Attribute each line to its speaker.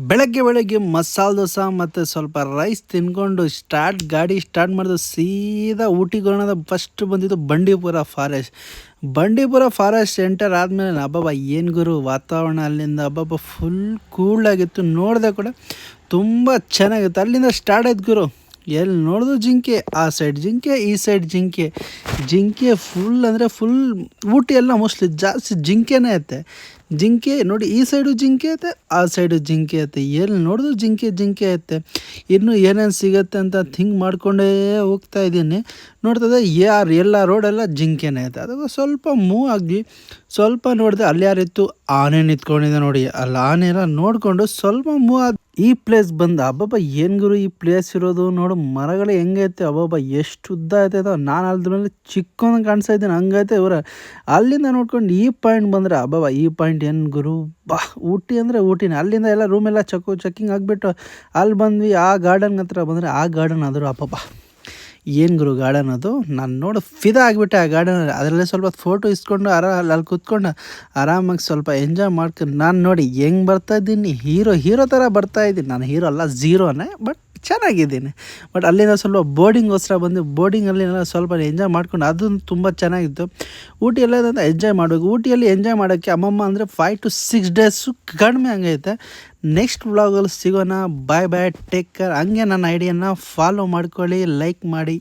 Speaker 1: ಬೆಳಗ್ಗೆ ಬೆಳಗ್ಗೆ ಮಸಾಲೆ ದೋಸೆ ಮತ್ತು ಸ್ವಲ್ಪ ರೈಸ್ ತಿನ್ಕೊಂಡು ಗಾಡಿ ಸ್ಟಾರ್ಟ್ ಮಾಡಿದ್ರು ಸೀದಾ ಊಟಿಗೆ ಹೋಗೋಣ. ಫಸ್ಟ್ ಬಂದಿದ್ದು ಬಂಡೀಪುರ ಫಾರೆಸ್ಟ್ ಎಂಟರ್ ಆದಮೇಲೆ ಅಬ್ಬಬ್ಬ ಏನು ಗುರು ವಾತಾವರಣ ಅಲ್ಲಿಂದ ಅಬ್ಬಬ್ಬ ಫುಲ್ ಕೂಲಾಗಿತ್ತು. ನೋಡಿದೆ ಕೂಡ ತುಂಬ ಚೆನ್ನಾಗಿತ್ತು. ಅಲ್ಲಿಂದ ಸ್ಟಾರ್ಟ್ ಆಯ್ತು ಗುರು. ಎಲ್ಲಿ ನೋಡಿದ್ರು ಜಿಂಕೆ, ಆ ಸೈಡ್ ಜಿಂಕೆ ಈ ಸೈಡ್ ಜಿಂಕೆ ಫುಲ್ ಅಂದರೆ ಫುಲ್ ಊಟಿ ಎಲ್ಲ ಮೋಸ್ಟ್ಲಿ ಜಾಸ್ತಿ ಜಿಂಕೆನೇ ಐತೆ. ಜಿಂಕೆ ನೋಡಿ, ಈ ಸೈಡು ಜಿಂಕೆ ಐತೆ, ಆ ಸೈಡು ಜಿಂಕೆ ಐತೆ. ಎಲ್ಲಿ ನೋಡಿದ್ರು ಜಿಂಕೆ ಐತೆ. ಇನ್ನು ಏನೇನು ಸಿಗುತ್ತೆ ಅಂತ ಥಿಂಕ್ ಮಾಡ್ಕೊಂಡೇ ಹೋಗ್ತಾ ಇದ್ದೀನಿ. ನೋಡ್ತದೆ ಎಲ್ಲ ರೋಡೆಲ್ಲ ಜಿಂಕೆನೇ ಐತೆ. ಅದು ಸ್ವಲ್ಪ ಮೂವ್ ಆಗಿ ಸ್ವಲ್ಪ ನೋಡಿದೆ, ಅಲ್ಲಿ ಯಾರಿತ್ತು, ಆನೆ ನಿಂತ್ಕೊಂಡಿದೆ ನೋಡಿ. ಅಲ್ಲಿ ಆನೆ ಎಲ್ಲ ನೋಡಿಕೊಂಡು ಸ್ವಲ್ಪ ಮೂವ್ ಆದ ಈ ಪ್ಲೇಸ್ ಬಂದ. ಅಬ್ಬಬ್ಬ ಏನು ಗುರು ಈ ಪ್ಲೇಸ್ ಇರೋದು, ನೋಡು ಮರಗಳು ಹೆಂಗೈತೆ, ಅಬ್ಬಬ್ಬ ಎಷ್ಟು ಉದ್ದ ಐತೆ. ನಾನು ಅಲ್ದ್ಮೇಲೆ ಚಿಕ್ಕವನು ಕಾಣಿಸ್ತಾ ಇದ್ದೀನಿ, ಹಂಗೈತೆ ಇವರ. ಅಲ್ಲಿಂದ ನೋಡ್ಕೊಂಡು ಈ ಪಾಯಿಂಟ್ ಬಂದರೆ ಅಬ್ಬಬ್ಬ ಈ ಪಾಯಿಂಟ್ ಏನು ಗುರು, ಊಟಿ ಅಂದರೆ ಊಟಿನೇ. ಅಲ್ಲಿಂದ ಎಲ್ಲ ರೂಮೆಲ್ಲ ಚೆಕ್ಕಿಂಗ್ ಆಗಿಬಿಟ್ಟು ಅಲ್ಲಿ ಬಂದ್ವಿ. ಆ ಗಾರ್ಡನ್ ಹತ್ರ ಬಂದರೆ ಆ ಗಾರ್ಡನ್ ಆದರೂ ಅಬ್ಬಬ್ಬ ಏನು ಗುರು ಗಾರ್ಡನ್ ಅದು. ನಾನು ನೋಡಿ ಫಿದಾ ಆಗಿಬಿಟ್ಟೆ ಆ ಗಾರ್ಡನಲ್ಲಿ. ಅದರಲ್ಲೇ ಸ್ವಲ್ಪ ಫೋಟೋ ಇಸ್ಕೊಂಡು ಅಲ್ಲಿ ಕೂತ್ಕೊಂಡು ಆರಾಮಾಗಿ ಸ್ವಲ್ಪ ಎಂಜಾಯ್ ಮಾಡ್ಕೊಂಡು ನಾನು ನೋಡಿ ಹೆಂಗೆ ಬರ್ತಾಯಿದ್ದೀನಿ, ಹೀರೋ ಥರ ಬರ್ತಾಯಿದ್ದೀನಿ. ನಾನು ಹೀರೋ ಅಲ್ಲ, ಝೀರೋನೇ, ಬಟ್ ಚೆನ್ನಾಗಿದ್ದೀನಿ. ಬಟ್ ಅಲ್ಲಿಂದ ಸ್ವಲ್ಪ ಬೋರ್ಡಿಂಗೋಸ್ಕರ ಬಂದು ಬೋರ್ಡಿಂಗಲ್ಲಿ ಸ್ವಲ್ಪ ಎಂಜಾಯ್ ಮಾಡ್ಕೊಂಡು ಅದು ತುಂಬ ಚೆನ್ನಾಗಿತ್ತು. ಊಟಿಯಲ್ಲೇದಂತ ಎಂಜಾಯ್ ಮಾಡಬೇಕು. ಊಟಿಯಲ್ಲಿ ಎಂಜಾಯ್ ಮಾಡೋಕ್ಕೆ ಅಮ್ಮಮ್ಮ ಅಂದರೆ 5 to 6 ಡೇಸು ಕಡಿಮೆ ಹಂಗೈತೆ. ನೆಕ್ಸ್ಟ್ ವ್ಲಾಗಲ್ಲಿ ಸಿಗೋಣ. Bye take care. ಹಂಗೆ ನನ್ನ ಐಡಿಯಾನ ಫಾಲೋ ಮಾಡ್ಕೊಳ್ಳಿ, ಲೈಕ್ ಮಾಡಿ.